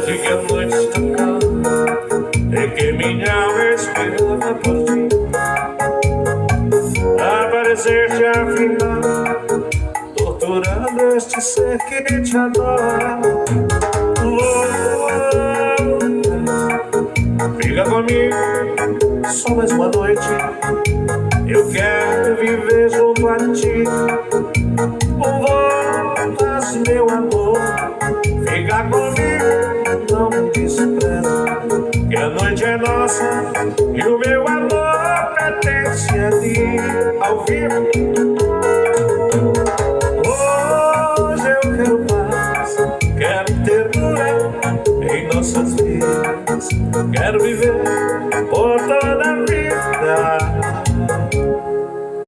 de que a noite está calma e que minha alma esperava por ti. Aparecer-te afinal, torturando este ser que te adora. Fica comigo, só mais uma noite. Eu quero viver junto a ti. Voltas, meu amor, fica comigo, não me despreza, que a noite é nossa e o meu amor pertence a ti. Ao vivo.